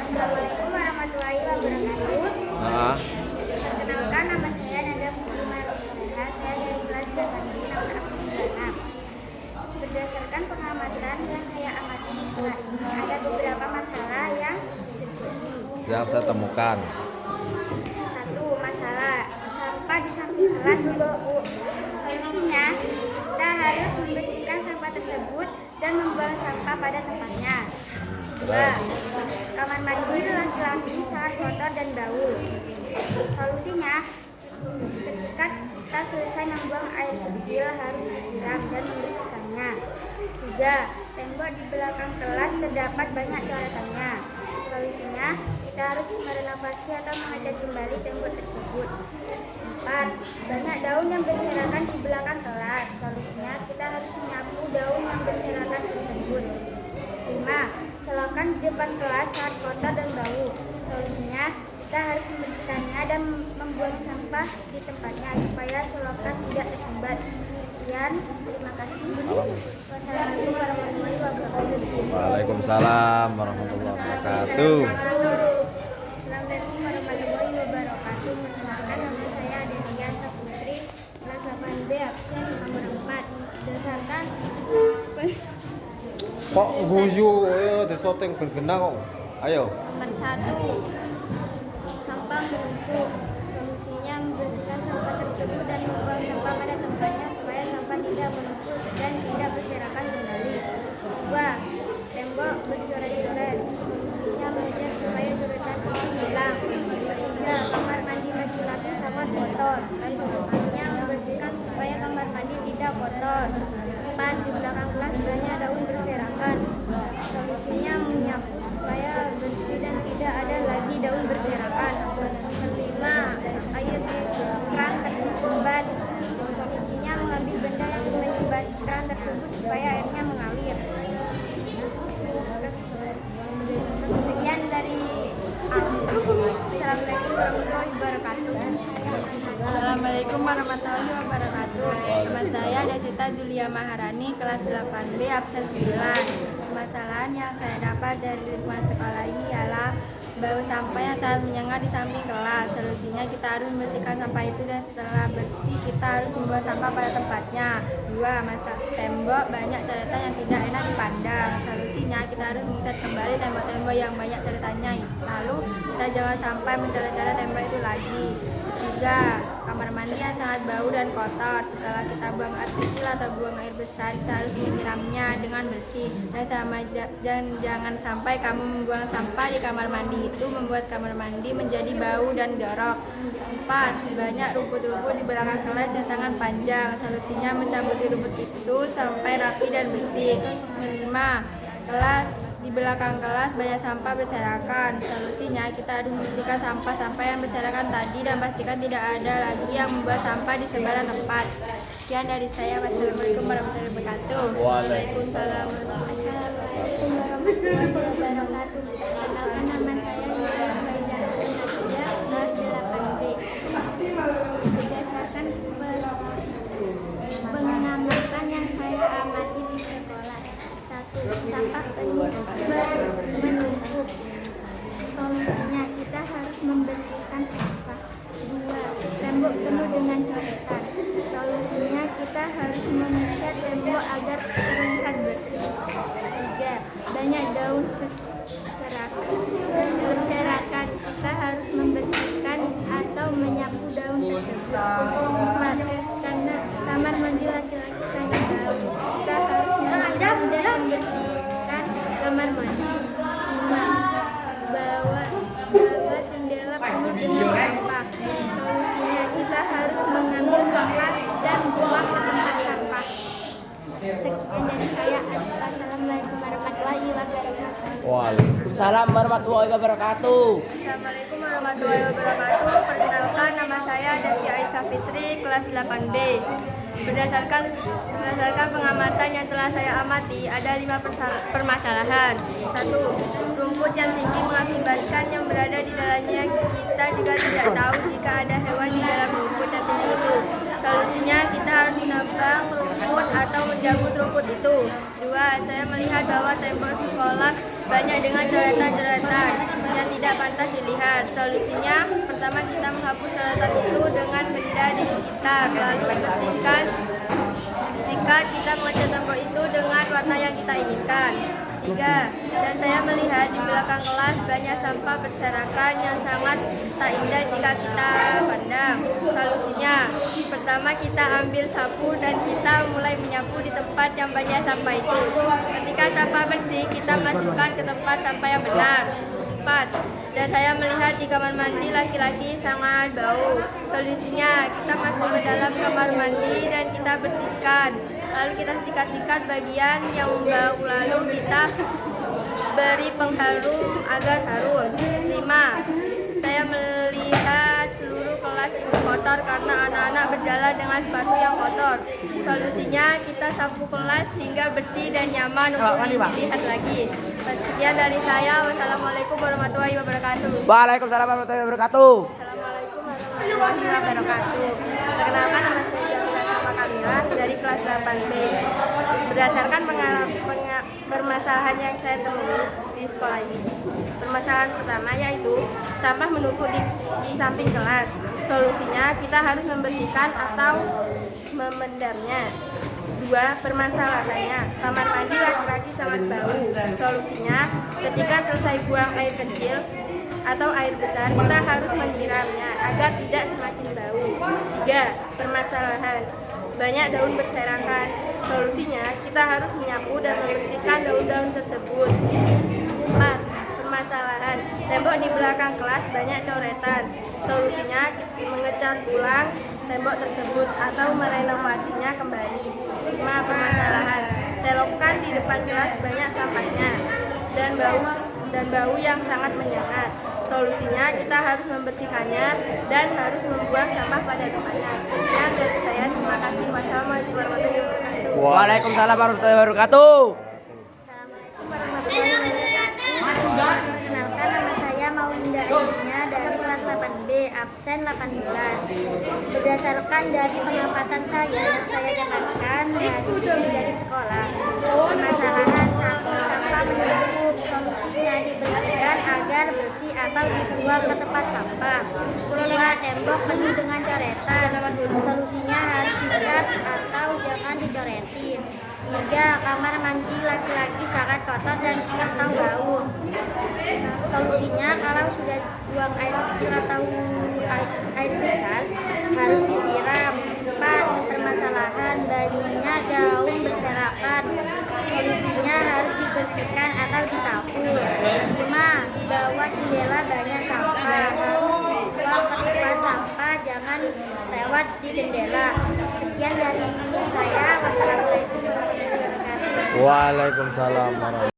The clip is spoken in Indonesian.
Assalamualaikum warahmatullahi wabarakatuh. Nah, Perkenalkan, nama saya Nada Fatimah Rizwana. Saya dari kelas 8B nomor absen 26. Berdasarkan pengamatan yang saya amati di sekolah ini, ada beberapa masalah yang saya temukan. Satu, masalah sampah di samping kelas, Bu. Solusinya, kita harus membersihkan sampah tersebut dan membuang sampah pada tempatnya. Dua, kamar mandi laki-laki sangat kotor dan bau. Solusinya, ketika kita selesai membuang air kecil harus disiram dan membersihkannya. Tiga, tembok di belakang kelas terdapat banyak coretannya. Solusinya, kita harus merenovasi atau mengecat kembali tembok tersebut. Empat, banyak daun yang berserakan di belakang kelas. Solusinya, kita harus menyapu daun yang berserakan tersebut. Lima, selokan di depan kelas sangat kotor dan bau. Solusinya, kita harus membersihkannya dan membuang sampah di tempatnya supaya selokan tidak tersumbat. Sekian, terima kasih. Wassalamualaikum warahmatullahi wabarakatuh. Waalaikumsalam warahmatullahi wabarakatuh. Assalamualaikum warahmatullahi wabarakatuh. Perkenalkan, nama saya Delia Saputri, kelas 8B absen nomor 4. Berdasarkan Kok guyu desoteng bergenang kok. Ayo. nomor 1, sampah menumpuk. Solusinya membersihkan sampah tersebut dan membuang sampah pada tempatnya supaya sampah tidak menumpuk dan tidak berserakan kembali. 2, tembok bercoret-coret. Solusinya mengecat supaya coretan itu hilang. 3, kamar mandi laki-laki sangat kotor. Solusinya membersihkan supaya kamar mandi tidak kotor. 4, di belakang kelas banyak daun berserakan. Solusinya menyapu supaya bersih dan tidak ada lagi daun berserakan. 5, air di keran tersumbat. Solusinya mengambil benda yang menyumbat keran tersebut supaya airnya mengalir. Sekian dari aku. Assalamualaikum warahmatullahi wabarakatuh. Assalamualaikum warahmatullahi wabarakatuh. Nama saya Desita Julia Maharani, kelas 8B absen 9. Permasalahan yang saya dapat dari lingkungan sekolah ini ialah bau sampah yang sangat menyengat di samping kelas. Solusinya kita harus membersihkan sampah itu dan setelah bersih kita harus membuang sampah pada tempatnya. 2, tembok banyak coretan yang tidak enak dipandang. Solusinya kita harus mengecat kembali tembok-tembok yang banyak coretannya. Lalu kita jangan sampai mencoret-coret tembok itu lagi. 3, kamar mandi yang sangat bau dan kotor. Setelah kita buang air kecil atau buang air besar, kita harus menyiramnya dengan bersih. Dan jangan sampai kamu membuang sampah di kamar mandi itu membuat kamar mandi menjadi bau dan jorok. 4, banyak rumput-rumput di belakang kelas yang sangat panjang. Solusinya mencabuti rumput itu sampai rapi dan bersih. 5, di belakang kelas banyak sampah berserakan. Solusinya kita harus membersihkan sampah-sampah yang berserakan tadi dan pastikan tidak ada lagi yang membuat sampah di sembarang tempat. Sekian dari saya. Wassalamualaikum warahmatullahi wabarakatuh. Waalaikumsalam. Assalamualaikum warahmatullahi wabarakatuh. Perkenalkan, nama saya Nurul Faizah Nadia, kelas 8B. Berdasarkan pengamatan yang saya amati di sekolah. 1, sampah menumpuk. Solusinya kita harus membersihkan sampah. 2, tembok penuh dengan coretan. Solusinya kita harus mengecat tembok agar terlihat bersih. 3, banyak daun berserakan. Kita harus membersihkan atau menyapu daun tersebut. 4, karena kamar mandi laki-laki sangat bau. Kita harus mengecat dan membersihkan kamar mandi. 5, bawa jendela penuh dengan sampah. Solusinya kita harus mengambil sampah dan buang ke tempat sampah. Sekian dari saya. Assalamualaikum warahmatullahi wabarakatuh. Waalaikumsalam warahmatullahi wabarakatuh. Assalamualaikum warahmatullahi wabarakatuh. Perkenalkan, nama saya Devi Aisyah Fitri, kelas 8B. Berdasarkan pengamatan yang telah saya amati, ada 5 permasalahan. 1, rumput yang tinggi mengakibatkan yang berada di dalamnya kita juga tidak tahu jika ada hewan di dalam rumput yang tinggi itu. Solusinya kita harus menebang rumput atau menjabut rumput itu. 2, saya melihat bahwa tembok sekolah banyak dengan coretan-coretan. Yang tidak pantas dilihat. Solusinya, pertama kita menghapus coretan itu dengan benda di sekitar, lalu bersihkan kita mengecat tembok itu dengan warna yang kita inginkan. 3. Dan saya melihat di belakang kelas banyak sampah berserakan yang sangat tak indah jika kita pandang. Solusinya, pertama kita ambil sapu dan kita mulai menyapu di tempat yang banyak sampah itu. Ketika sampah bersih, kita masukkan ke tempat sampah yang benar. 4. Dan saya melihat di kamar mandi laki-laki sangat bau. Solusinya, kita masuk ke dalam kamar mandi dan kita bersihkan. Lalu kita sikat-sikat bagian yang bau, lalu kita beri pengharum agar harum. 5. Saya melihat seluruh kelas itu kotor karena anak-anak berjalan dengan sepatu yang kotor. Solusinya, kita sapu kelas hingga bersih dan nyaman untuk dilihat lagi. Sekian dari saya. Wassalamualaikum warahmatullahi wabarakatuh. Waalaikumsalam warahmatullahi wabarakatuh. Assalamualaikum warahmatullahi wabarakatuh. Perkenalkan, nama saya Sama Kamila dari kelas 8B. Berdasarkan permasalahan yang saya temui di sekolah ini. Permasalahan pertama yaitu sampah menumpuk di samping kelas. Solusinya kita harus membersihkan atau memendamnya. 2. Permasalahannya, kamar mandi laki-laki sangat bau. Solusinya, ketika selesai buang air kecil atau air besar, kita harus menyiramnya agar tidak semakin bau. 3. Permasalahan, banyak daun berserakan. Solusinya, kita harus menyapu dan membersihkan daun-daun tersebut. 4. Permasalahan, tembok di belakang kelas banyak coretan. Solusinya, mengecat ulang tembok tersebut atau merenovasinya kembali. 5. Permasalahan, selokan di depan kelas banyak sampahnya dan bau yang sangat menyengat. Solusinya, kita harus membersihkannya dan harus membuang sampah pada tempatnya. Sekian dari saya. Terima kasih. Wassalamualaikum warahmatullahi wabarakatuh. Waalaikumsalam warahmatullahi wabarakatuh. Assalamualaikum warahmatullahi wabarakatuh. Perkenalkan, nama saya Maulinda Aininya dari kelas 8B, absen 18. Berdasarkan dari pengamatan saya yang saya dapatkan dari sekolah, permasalahan sampah menumpuk, solusinya dibersihkan agar bersih atau dibuang ke tempat sampah. 2. Tembok penuh dengan coretan, solusinya harus dicat atau jangan dicoretin. 3. Kamar mandi laki-laki sangat kotor dan atau bau. Solusinya, kalau sudah buang air kecil atau air besar, harus disiram. 4. Permasalahan, banyak daun berserakan. Solusinya harus dibersihkan atau disapu. 5. Di bawah jendela banyak sampah. Buang ke tempat sampah, jangan lewat di jendela. Sekian dari saya. Wassalamualaikum warahmatullahi wabarakatuh. Waalaikumsalam warahmatullahi wabarakatuh.